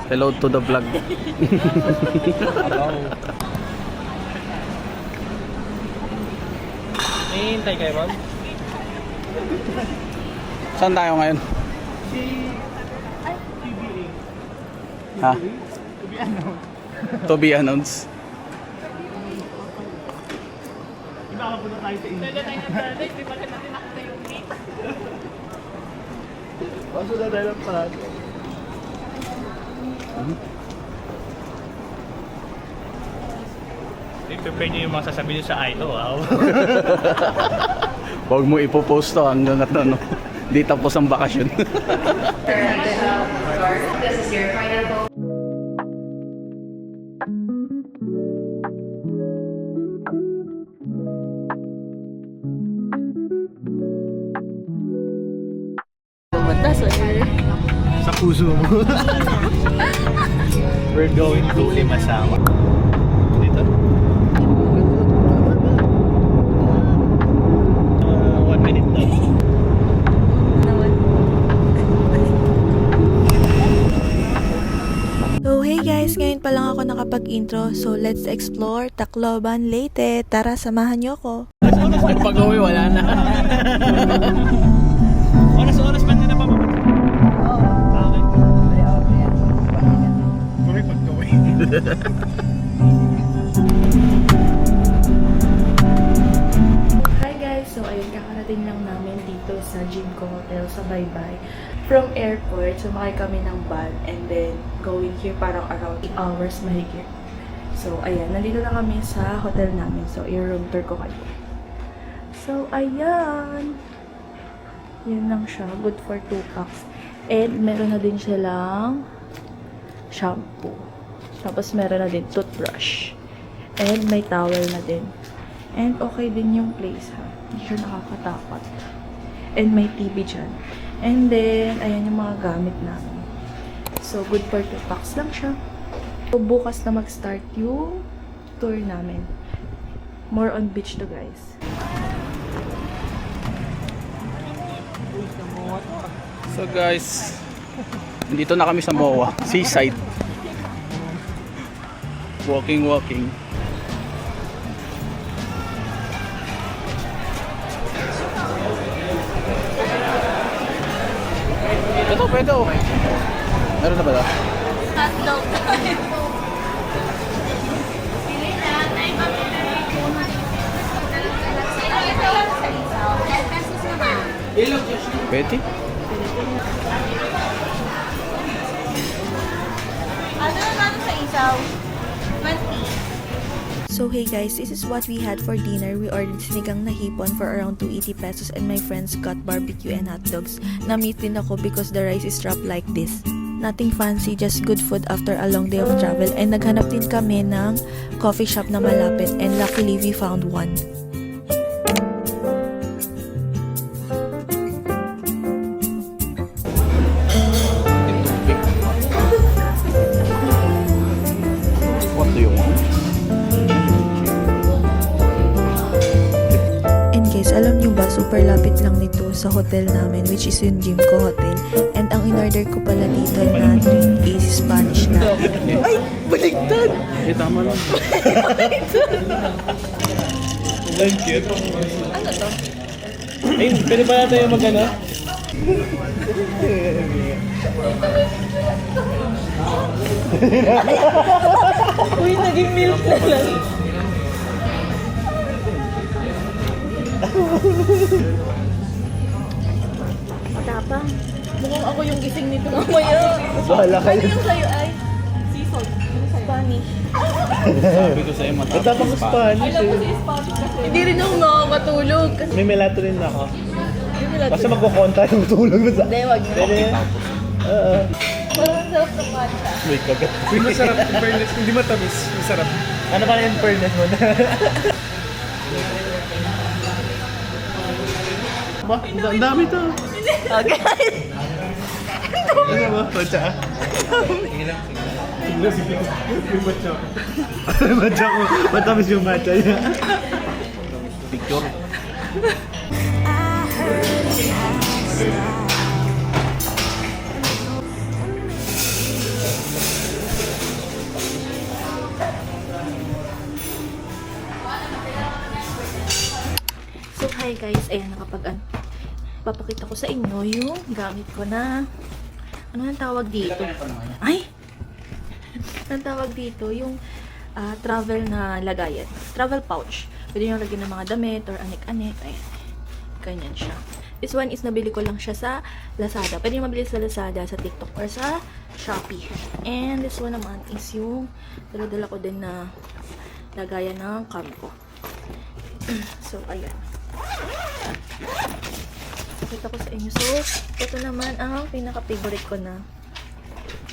Hello to the vlog. Hintay kayo, ma'am? Saan tayo ngayon? Ha? To be announced. Iba ka punta tayo sa inyo. Dala tayo ng dalay, di ba natin nakita yung meat? Paso na tayo ng palat. I-prepare nyo yung mga sasabihin nyo sa IO, wow. Huwag mo ipopost to hanggang at ano. Di tapos ang bakasyon. This is your pineapple. Pumunta, sir. Sa puso mo. We're going to Limasawa. Dito? 1 minute daw. So hey guys, ngayon pa lang ako nakapag-intro. So let's explore Tacloban, Leyte. Tara, samahan niyo ako. Pag-uwi, wala na. Oras-oras pa nila pa mapunta. Okay. Gawin pag-gawin. Hi guys, so ayun, kakarating lang namin dito sa Jimco Hotel sa Baybay. From airport, sumakay kami ng van and then going here parang around 8 hours mahigit. So ayan, nandito na kami sa hotel namin. So i-room tour ko kayo. So ayan. Yan lang siya. Good for 2 packs. And meron na din silang shampoo. Tapos meron na din toothbrush. And may towel na din. And okay din yung place ha. Hindi siya nakakatakot. And may TV dyan. And then, ayan yung mga gamit namin. So, good for 2 packs lang siya. So, bukas na mag-start yung tour namin. More on beach to guys. So guys, dito na kami sa MOA, seaside. Walking. Ito, pwede oh. Meron na ba ito? Hotdog tayo. Pili na, tayo ba Pwede? Ano naman sa isaw? 20. So hey guys, this is what we had for dinner. We ordered sinigang na hipon for around 280 pesos and my friends got barbecue and hot dogs. Na-meet din ako because the rice is wrapped like this. Nothing fancy, just good food after a long day of travel. And naghanap din kami ng coffee shop na malapit and luckily we found one. What do you want? And guys, alam nyo ba, super lapit lang nito sa hotel namin, which is yung Jimco Hotel. And ang in-order ko pala dito na drink is Spanish na. Ay, baligtad! Eh, tama lang. Thank you. Ano to? Ay, pwede ba natin yung mag-ano? Uy, naging milk na lang. Matapang. Mukhang ako yung gising nito mamaya. Bahala kayo. Ano yung sa'yo ay? Season. Spanish. Sabi ko sa'yo, Matapang sa Spanish Alam ko eh. si Spanish kasi. Hindi rin ako nakakatulog. Kasi May melatonin na ako. yung nila Basta magkukonta yung tulog mo sa... Hindi, wag na. Pwede. Oo. Parang sarap ng matcha. May kagat. Hindi masarap, in fairness, hindi matamis, masarap. Ano pa yung fairness mo? Ba, ang dami to. Okay. Ano ba? Matcha? Tingnan sige. Yung matcha ko. Matcha ko. Matamis yung matcha niya. Picture. Hi guys, ayan papakita ko sa inyo yung gamit ko na ano ang tawag dito? Ay! Ang tawag dito yung travel na lagayan. Travel pouch. Pwede nyo lagyan ng mga damit or anik-anik. Ayan. Ganyan siya. This one is nabili ko lang siya sa Lazada. Pwede nyo mabili sa Lazada, sa TikTok, or sa Shopee. And this one naman is yung dala-dala ko din na lagayan ng cam ko. So, ayan. Pakita ko sa inyo. So, ito naman ang pinaka-favorite ko na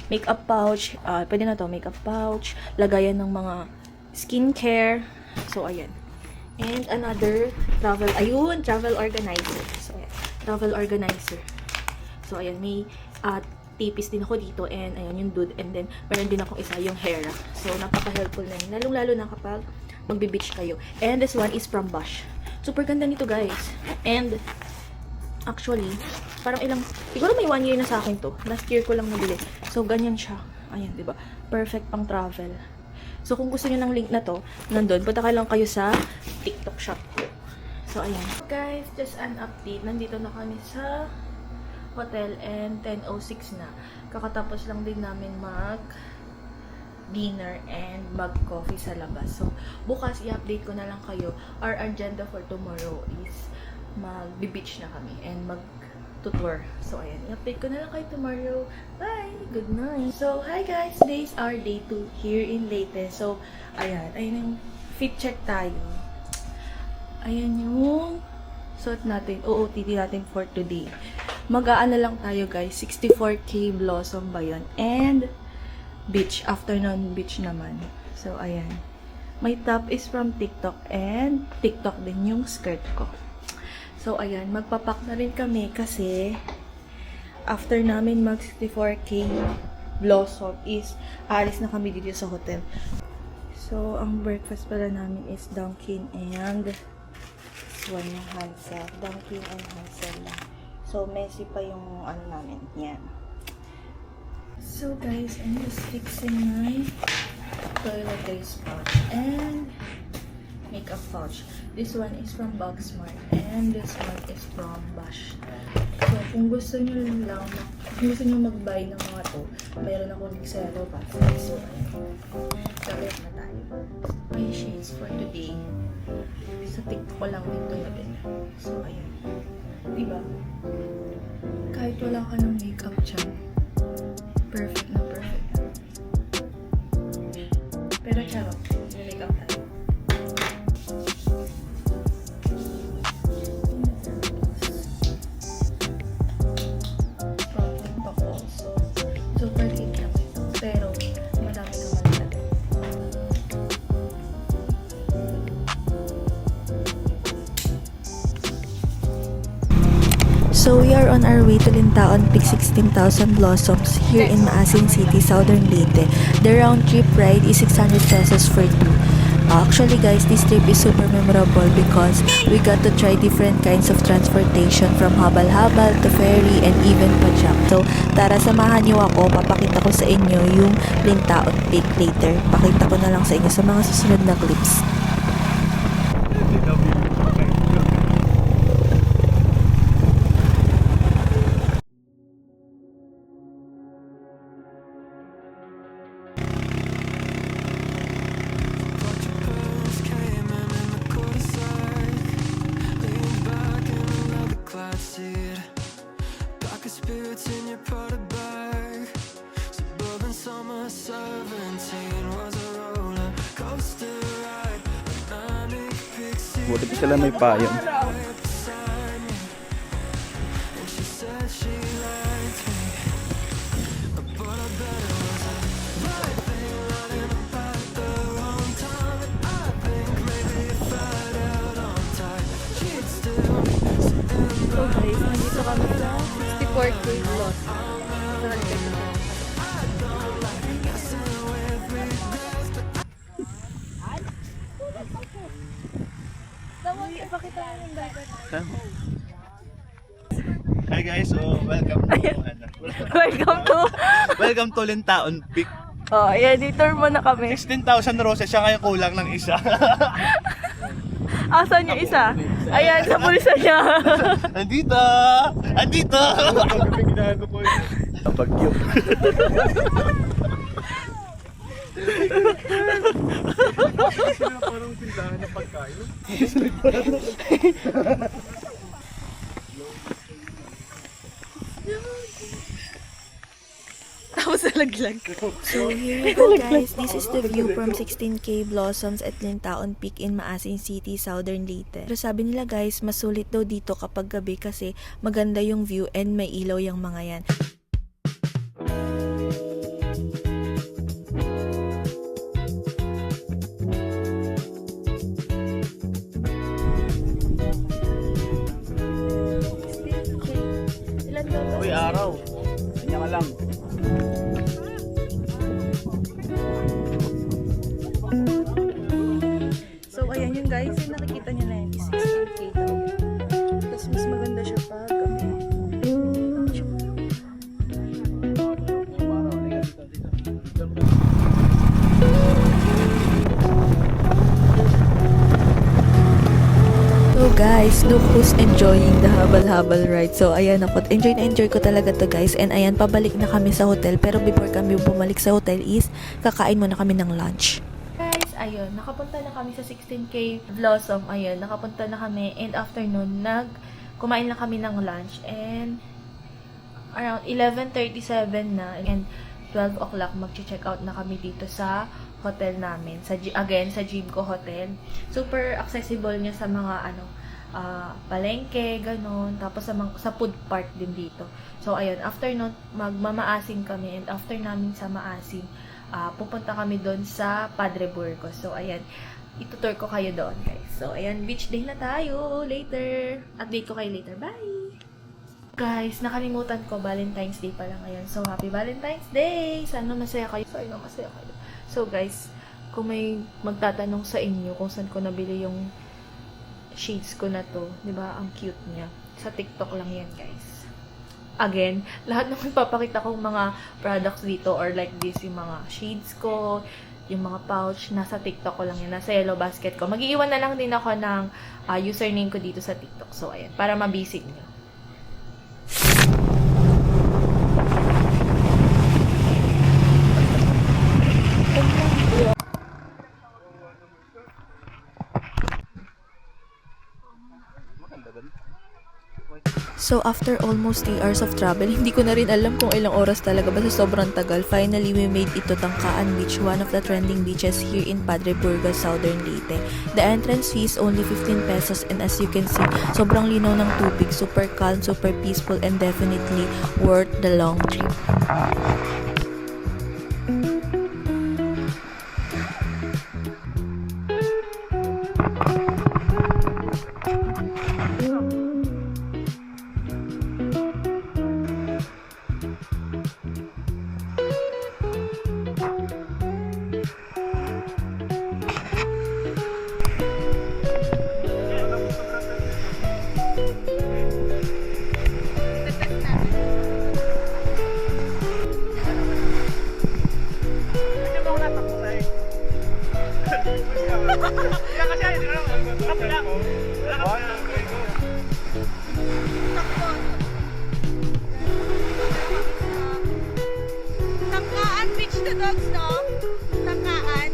makeup pouch. Pwede na to, makeup pouch. Lagayan ng mga skincare. So, ayan. And another travel organizer. So, ayan. Travel organizer. So, ayan. May tipis din ako dito. And, ayan, yung dude. And then, meron din akong isa yung Hera. So, napaka-helpful na yun. Lalong-lalo na kapag magbe-beach kayo. And this one is from Bosch. Super ganda nito, guys. And, actually, parang siguro may 1 year na sa akin to. Last year ko lang nabili. So, ganyan siya. Ayan, diba? Perfect pang travel. So, kung gusto niyo ng link na to, nandun, punta lang kayo sa TikTok shop ko. So, ayan. Guys, just an update. Nandito na kami sa hotel and 10:06 na. Kakatapos lang din namin dinner and mag-coffee sa labas. So, bukas i-update ko na lang kayo. Our agenda for tomorrow is mag-beach na kami and mag-tour. So, ayan. I-update ko na lang kayo tomorrow. Bye! Good night! So, hi guys! Today is our day 2 here in Leyte. So, ayan. Ayan yung fit check tayo. Ayan yung suot natin. OOTD natin for today. Mag-aano lang tayo guys. 64K Blossom ba yun? And beach. Afternoon beach naman. So, ayan. My top is from TikTok and TikTok din yung skirt ko. So, ayan. Magpapak na rin kami kasi after namin mag 64K Blossom is alis na kami dito sa hotel. So, ang breakfast pala namin is Dunkin and this one yung Hansel. Dunkin and Hansel lang. So, messy pa yung ano namin. Yan. So guys, I'm just fixing my toiletries pouch and makeup pouch. This one is from Boxmart and this one is from Bosch. So kung gusto nyo mag-buy ng mga to, mayroon akong Xero pa. So galit na tayo. My shades for today. Sa TikTok ko lang dito yun. So ayan. Diba? Kahit wala ka ng makeup dyan, perfect na perfect. Pero charot, may makeup tayo. From TikTok also. Super cute lang ito. Pero, madami naman talaga. So we are on our way to Lintaon Peak 16,000 Blossoms here in Maasin City, Southern Leyte. The round trip ride is 600 pesos for two. Actually guys, this trip is super memorable because we got to try different kinds of transportation from habal-habal to ferry and even pajak. So tara, samahan niyo ako, papakita ko sa inyo yung Lintaon Peak later. Pakita ko na lang sa inyo sa mga susunod na clips. Spirits in your Prada bag. Suburban summer 17 was a roller coaster ride. Manic pixie. Buti pa sila may payong. And she said she liked me, but I bet it was a right thing running about the wrong time. And I think maybe if I'd held on tight, she'd still be sitting So guys, nandito kami sa 64K Blossom. Hi guys, so welcome to welcome to Lintaon Peak. Oh, ayan, ditour mo na kami. 16,000 roses siya, ngayon kulang ng isa. Asan yung isa? Ayan, sa bulsa niya. Andito! Andito! Pagkabing ginaano ko yun. Bagyo. Sila parang tindahan ng pagkain. Tapos nalaglag. So here you go guys, this is the view from 16K Blossoms at Lintaon Peak in Maasin City, Southern Leyte. Pero sabi nila guys, mas sulit daw dito kapag gabi kasi maganda yung view and may ilaw yung mga yan. Uy, araw. Kanya ka lang. So, ayan yung guys, yung nakikita niyo na yun is 16K daw. Tapos mas maganda siya pag gabi. So guys, look who's enjoying the habal-habal ride. So ayan ako, enjoy na enjoy ko talaga to guys. And ayan, pabalik na kami sa hotel. Pero before kami bumalik sa hotel is, kakain muna kami ng lunch. Guys, ayun, nakapunta na kami sa 16K Blossom. Ayun, nakapunta na kami. And after nun, kumain lang kami ng lunch. And around 11:37 na. And 12 o'clock, mag-check out na kami dito sa hotel namin. Sa Jimco Hotel. Super accessible niya sa mga palengke, ganun. Tapos sa food park din dito. So, ayun, after nun, magmamaasin kami. And after namin sa maasin, pupunta kami doon sa Padre Burgos. So, ayan, itutur ko kayo doon, guys. So, ayan, beach day na tayo. Later. Update ko kayo later. Bye! Guys, nakalimutan ko, Valentine's Day pala ngayon. So, happy Valentine's Day! Sana masaya kayo. So, guys, kung may magtatanong sa inyo kung saan ko nabili yung shades ko na to, di ba? Ang cute niya. Sa TikTok lang yan, guys. Again, lahat ng ipapakita kong mga products dito or like this, yung mga shades ko, yung mga pouch, nasa TikTok ko lang yan. Nasa yellow basket ko. Mag-iiwan na lang din ako ng username ko dito sa TikTok. So, ayan. Para mabisit nyo. So after almost 3 hours of travel, hindi ko na rin alam kung ilang oras talaga, basta sobrang tagal. Finally, we made it to Tangkaan Beach, one of the trending beaches here in Padre Burgos, Southern Leyte. The entrance fee is only 15 pesos and as you can see, sobrang linaw ng tubig, super calm, super peaceful, and definitely worth the long trip. Tangkaan Beach the dogs, no? Tangkaan.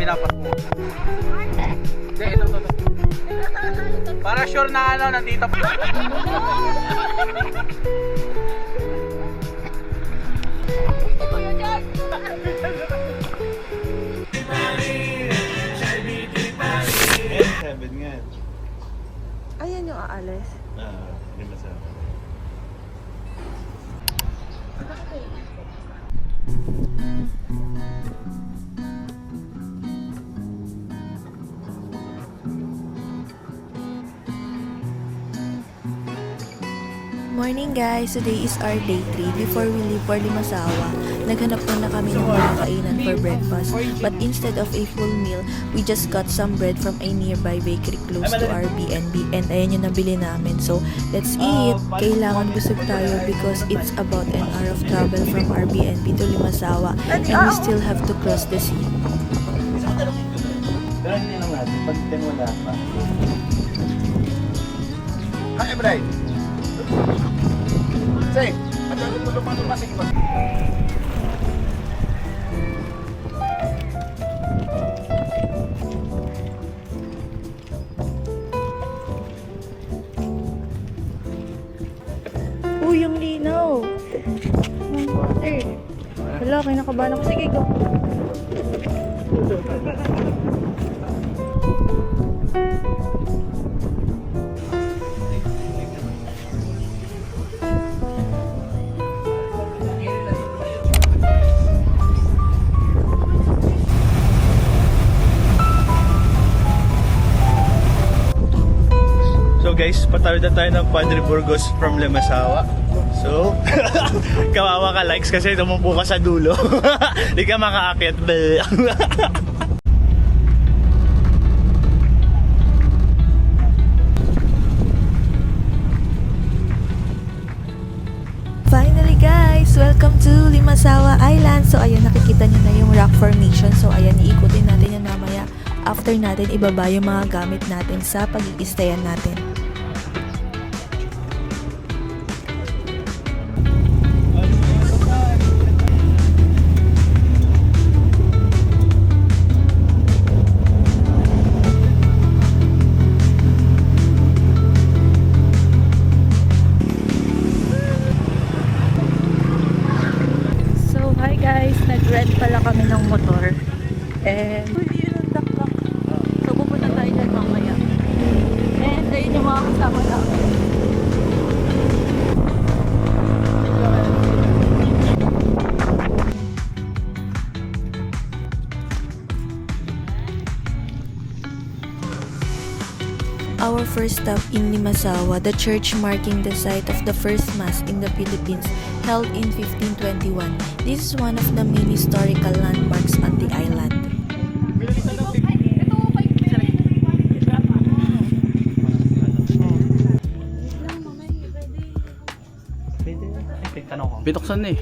Pinapas mo. Hindi, ito. Para sure na nandito pa. Seven nga. Ayan yung aalis. Hindi masama. morning guys! Today is our day 3. Before we leave for Limasawa, naghanap muna kami ng mga kainan for breakfast. But instead of a full meal, we just got some bread from a nearby bakery close to our BNB. And ayan yung nabili namin. So, let's eat! Kailangan busog tayo because it's about an hour of travel from our BNB to Limasawa. And we still have to cross the sea. Ganun din lang natin, pag wala pa. Hi, Bray! Say, ano mo lumang sige ba? Uy, yung linaw. Ng water. Wala, kinakabahan ako. Sige, go. So guys, patawid na tayo ng Padre Burgos from Limasawa. So, kawawa ka likes kasi tumupo ka sa dulo. Hindi ka makaakyat. Finally guys! Welcome to Limasawa Island! So ayan, nakikita nyo na yung rock formation. So ayan, iikutin natin yan mamaya. After natin, ibaba yung mga gamit natin sa pag-iistayan natin. So, hi guys. Nag-rent pala kami ng motor. And, yun ang dakdak. So, pupunta tayo dyan mamaya. And, ayun yung mga kasama namin. Our first stop in Limasawa, the church marking the site of the first mass in the Philippines, held in 1521. This is one of the main historical landmarks on the island. Bitoksan na eh.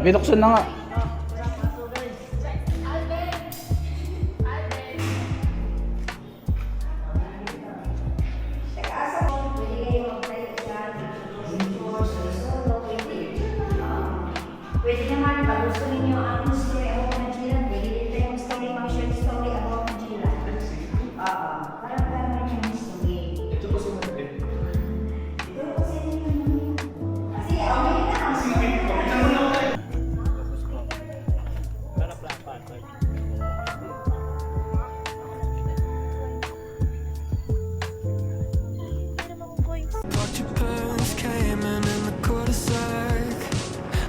Bitoksan na nga. Pwede naman, pag gusto ninyo ang story about Magellan, pwede dito yung story, mga short story about Magellan. Oo, parang naman yung history. Ito po sa mga ito po sa mga kasi okay na ang story. Thought your parents came in the cul-de-sac,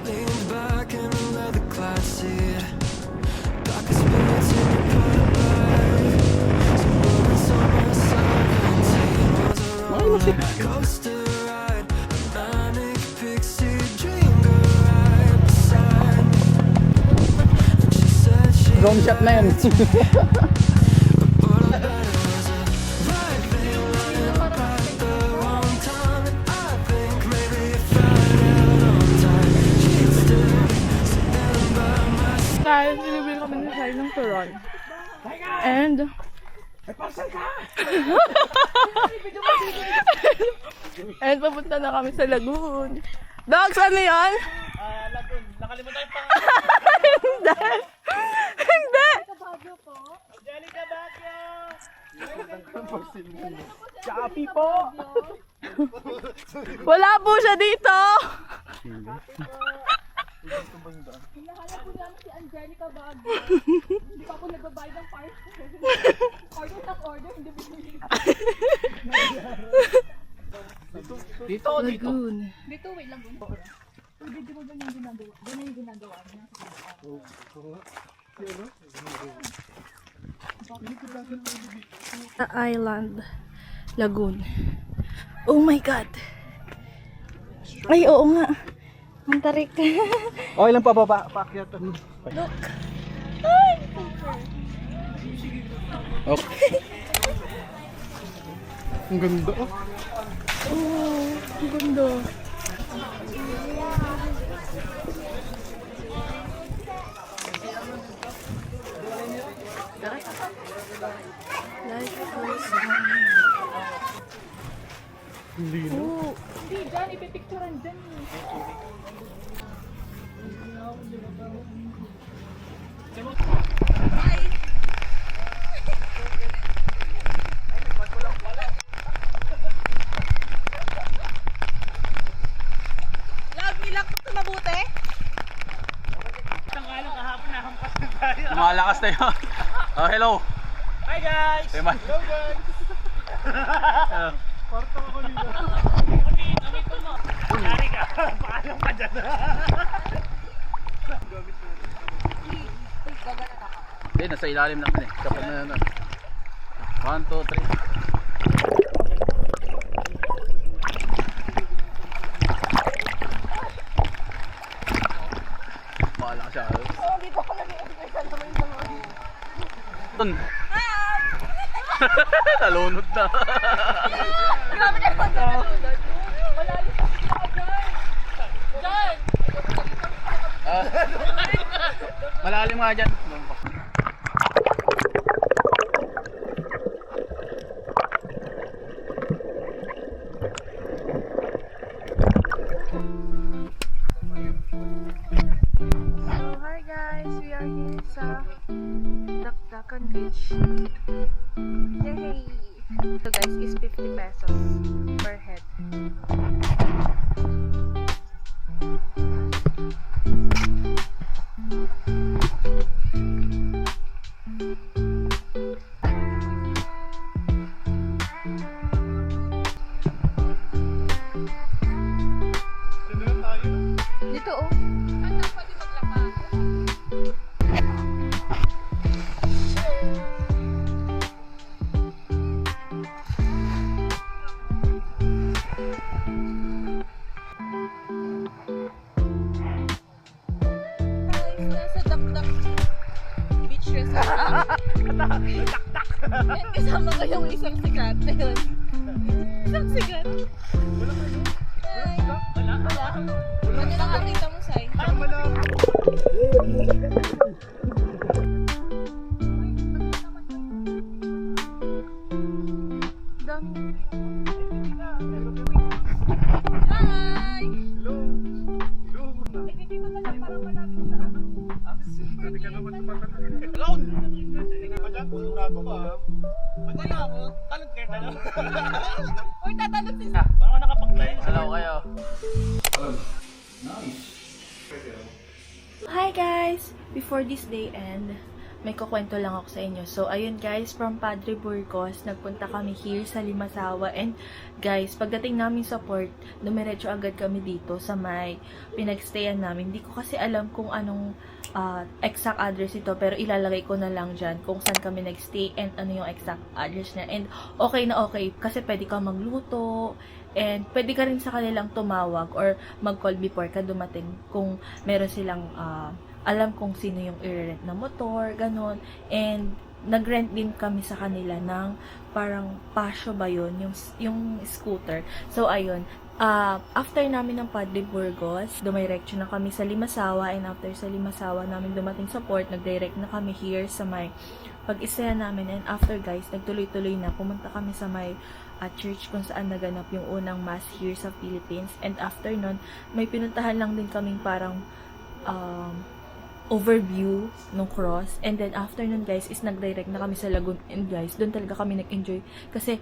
leaned back in a leather class seat. Darkest spots in your Cadillac, some bullets on my 17 was a roller coaster ride, a manic pixie dream girl right beside me. And she said she Drone shot na yun. Guys, nilibili kami ni Shai ng turon. And, and papunta na kami sa lagoon. Dogs, ano yun? Lagoon, nakalimutan yung pang... Hindi! Hindi! Angelica Baguio! Chapi po! Wala po siya dito! Hinahanap po namin si Angelica Baguio. Hindi pa ako nagbabayad ng parcel. Order ng order, hindi bibili. Dito. Lagoon. Dito, wait lang. Video mo doon yung ginagawa. Doon yung ginagawa niya. Island Lagoon. Oh my God! Ay, oo nga. Ang tarik. Okay lang pa paakyat. Look. Okay. Ang ganda oh. Oh, ang ganda. Hindi na. Oh, Hindi, dyan. Ipipicturean dyan. Lumalakas na yun. Oh, hello. Hi guys! Hey, man. Hello guys! Parto ako nila. Yari ka! Paalam ka dyan! Hindi, nasa ilalim naman eh. Kapag na 1, 2, 3. Bahala ka siya. Dun. Nalunod na. Grabe na naman nalunod. Malalim pa sila dyan. Dyan! Malalim nga dyan. so hi guys, we are here sa Dakdakan Beach. Yay! So guys, is 50 pesos per head. Sino na tayo? Dito oh. Ano, pwede maglakad. Nasa Dakdak Beach Resort. Yan, kasama ko yung isang sikat na yun. Isang sikat. Ay. Wala. Ano lang nakita mo, Sai? Saka malapit. Dami. Hi! Hello. Hello. Dito na lang para malapit sa ano. Pwede ka naman tumatanong. Hello! Hindi ka dyan, sigurado ka ha. Ba't na ako? Talog kayo talog. Uy, tatanong si Parang nakapagtayo sa Hello kayo. Hi guys! Before this day end, may kukwento lang ako sa inyo. So, ayun guys, from Padre Burgos, nagpunta kami here sa Limasawa. And guys, pagdating namin sa port, dumiretso agad kami dito sa may pinagstayan namin. Hindi ko kasi alam kung anong exact address ito, pero ilalagay ko na lang dyan kung saan kami nagstay and ano yung exact address niya. And okay na okay, kasi pwede ka magluto, and pwede ka rin sa kanilang tumawag or mag-call before ka dumating kung meron silang alam kung sino yung i-rent na motor, ganun. And nag-rent din kami sa kanila ng parang Pasio ba yun, yung scooter. So, ayun. After namin ng Padre Burgos, dumiretso na kami sa Limasawa, and after sa Limasawa namin dumating sa port, nag-direct na kami here sa may pag-isaya namin. And after guys, nagtuloy-tuloy na, pumunta kami sa may church kung saan naganap yung unang mass here sa Philippines. And after nun, may pinuntahan lang din kaming parang overview ng cross. And then after nun guys, is nag-direct na kami sa lagoon. And guys, doon talaga kami nag-enjoy kasi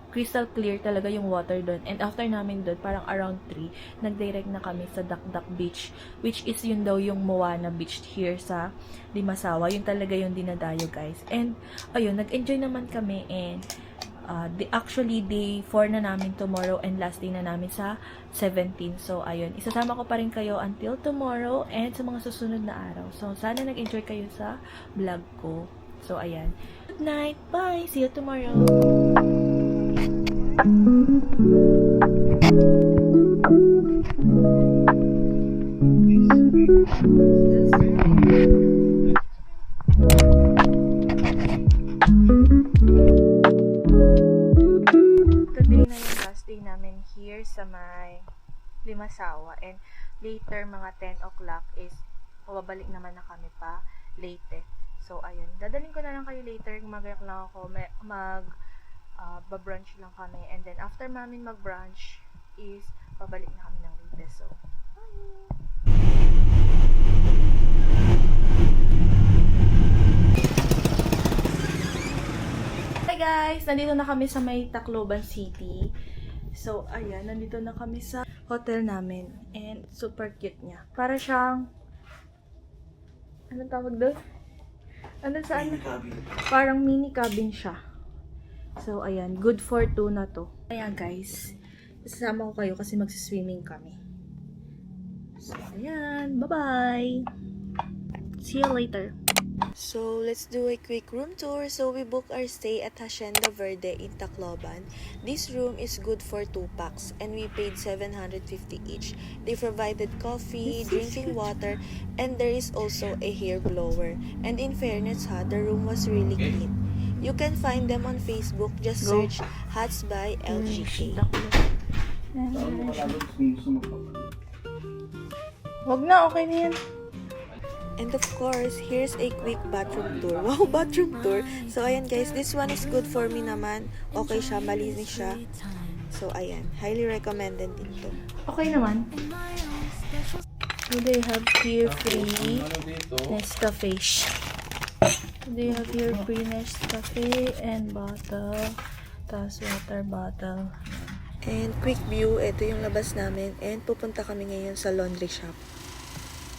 crystal clear talaga yung water doon. And after namin doon, parang around 3, nag-direct na kami sa Dakdak Beach, which is yun daw yung Moana Beach here sa Limasawa. Yun talaga yung dinadayo guys. And ayun, nag-enjoy naman kami. And actually day 4 na namin tomorrow, and last day na namin sa 17. So ayun, isasama ko pa rin kayo until tomorrow and sa mga susunod na araw. So sana nag-enjoy kayo sa vlog ko. So ayan. night. Bye. See you tomorrow. Today na yung last day namin here sa may Limasawa, and later mga 10 o'clock is babalik naman na kami pa Leyte. So ayun, dadalhin ko na lang kayo later, magayak lang ako, ba-brunch lang kami, and then after namin mag-brunch is babalik na kami ng Leyte. So hi guys! Nandito na kami sa may Tacloban City. So, ayan, nandito na kami sa hotel namin. And super cute niya. Para siyang... Anong tawag doon? Ano saan? Parang mini cabin siya. So, ayan. Good for 2 na to. Ayan guys. Sasama ko kayo kasi magsiswimming kami. So, ayan. Bye-bye! See you later! So, let's do a quick room tour. So, we booked our stay at Hacienda Verde in Tacloban. This room is good for 2 packs and we paid 750 each. They provided coffee, drinking water, and there is also a hair blower. And in fairness the room was really clean. You can find them on Facebook. Just search Hats by LGK. Wag na, okay na yan. And of course, here's a quick bathroom tour. Wow, bathroom tour. So, ayan guys, this one is good for me naman. Okay siya, malinis siya. So, ayan, highly recommended dito. Okay naman. So, they have here free Nescafe. They have here free Nescafe and bottle. Tapos water bottle. And quick view, ito yung labas namin. And pupunta kami ngayon sa laundry shop.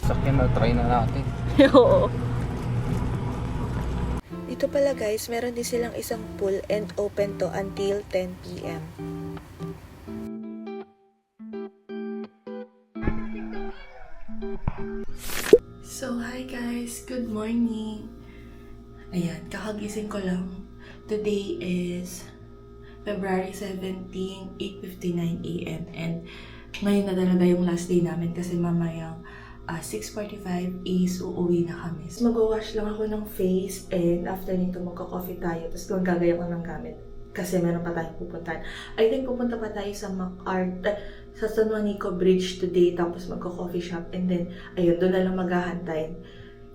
Sakyan na, try na natin. Oo. Dito pala guys, meron din silang isang pool and open to until 10 p.m. So, hi guys! Good morning! Ayan, kakagising ko lang. Today is February 17, 8:59 a.m. And ngayon na talaga yung last day namin kasi mamayang 6:45 is uuwi na kami. So, mag-wash lang ako ng face and after nito magka-coffee tayo. Tapos magagaya ko ng gamit kasi meron pa tayong pupuntahan. I think pupunta pa tayo sa sa San Juanico Bridge today, tapos magka-coffee shop, and then ayun, doon na lang maghahantay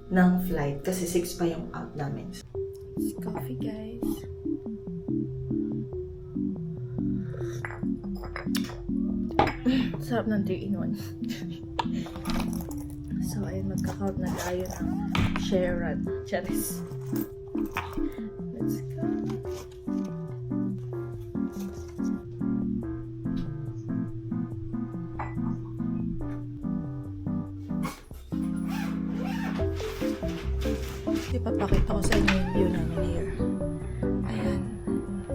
ng flight kasi 6 pa yung out namin. It's coffee guys. Sarap ng 3-in-1. So, ayun, magka-count na tayo ng Sharon. Charis. Let's go. Ipapakita ko sa inyo yung view namin here. Ayan.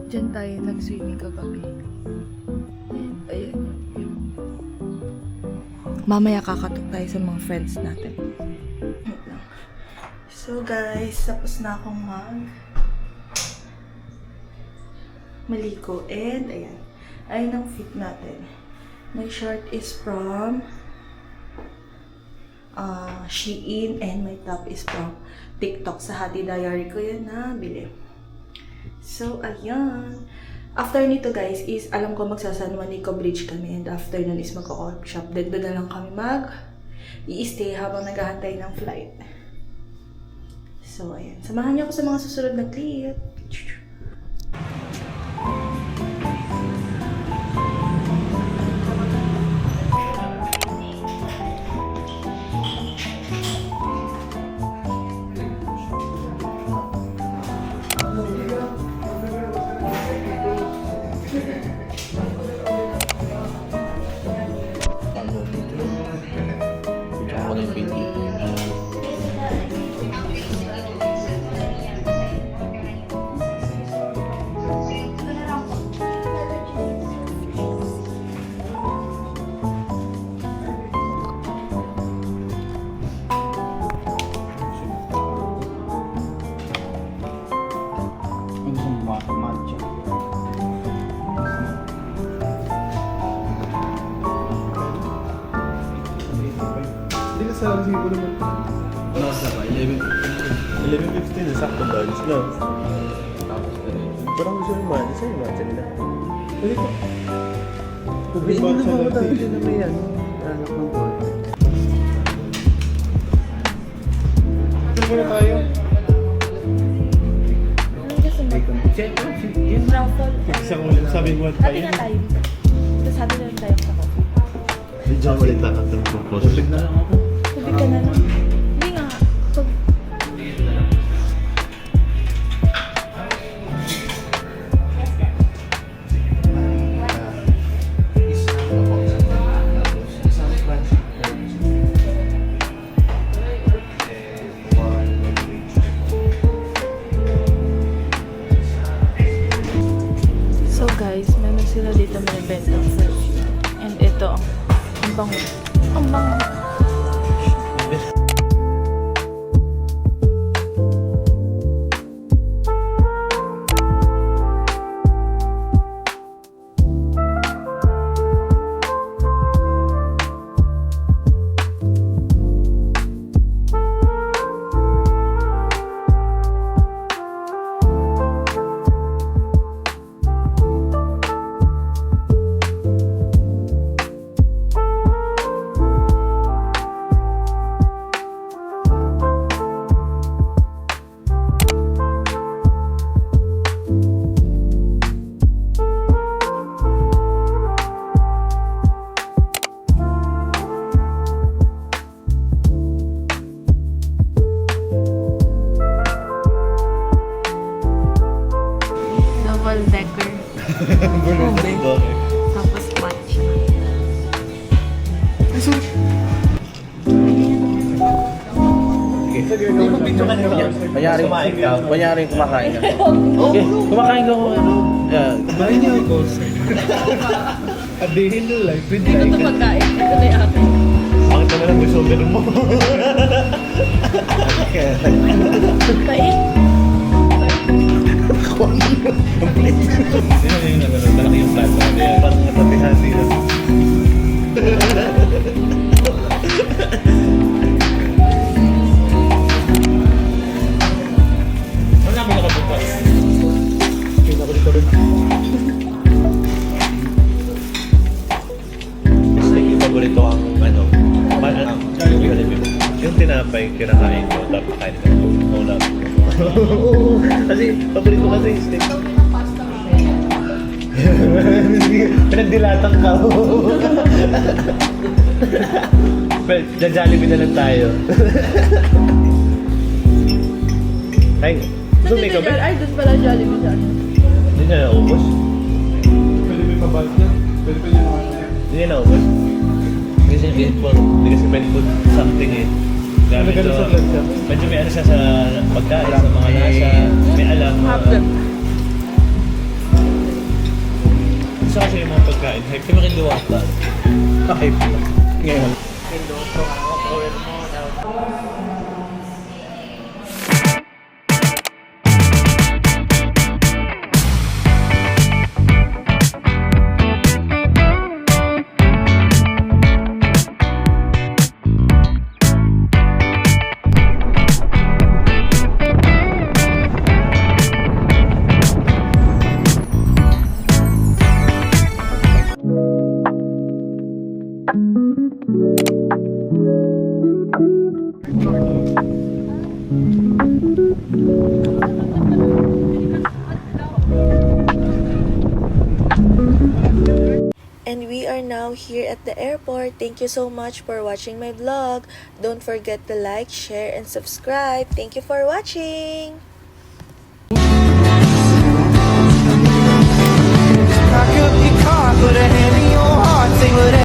Diyan tayo nag-swimming kagabi. And ayan yung view. Mamaya kakatok tayo sa mga friends natin. So guys, tapos na akong maligo. And ayan. Ayan ang fit natin. My shirt is from Shein and my top is from TikTok. Sa Hati Diary ko yun na bili. So, ayan. After nito guys is alam ko magsa-San Juanico Bridge kami, and after nun is magko-coffee shop. Then doon na lang kami i-stay habang naghahantay ng flight. So, ayan. Samahan niyo ako sa mga susunod na clip. sa siguro mo. 11:15 na sakto ba? No? Parang gusto yung man. Isa yung matcha nila. Pwede ko. Hindi na ba tayo na may ano? Anak ng boy. Ito muna tayo. Ano gusto mo? Raffle. Isa ko ulit sabi mo Ate nga tayo dito. Tapos sabi na rin tayo sa coffee. Medyo ulit lang ang propose. Tubig ka na lang. Hindi nga. Pag... So guys, meron sila dito may bentang perfume. And ito, ang bango. Ang bango. Double decker. Tapos matcha. Panyaring kumakain ka. Okay, kumakain ka ko. Yeah. Kumain niyo ako. Adihin na lang. Pwede Ito to pagkain. Ito na yung akin. Bakit naman ang gusto mo? Pait. Sino yung nagano? Malaki yung plan mo. Parang natabihan dito. Wala mo nakabukas. Pinakulit ko rin. Gusto yung paborito ang ano? Yung tinapay kinakain ko tapos kain ko. Wala. Kasi paborito kasi yung steak. Pinagdilatan ka. Well, Jollibee na lang tayo. Ay, gusto may kabe? Ay, doon pala Jollibee sa ano. Hindi na naubos. Pwede may pabalik na. Pwede pa niya naman. Hindi na naubos. Kasi hindi kasi pwede put something eh. Ano Medyo, ganun sa vlog siya? medyo may ano siya sa pagkain, sa mga lasa. May alam. Gusto kasi yung mga pagkain. Hype ka makiluwata. Hype na. Ngayon. And we are now here at the airport. Thank you so much for watching my vlog. Don't forget to like, share, and subscribe. Thank you for watching! I could be caught, put a hand in your heart, say whatever.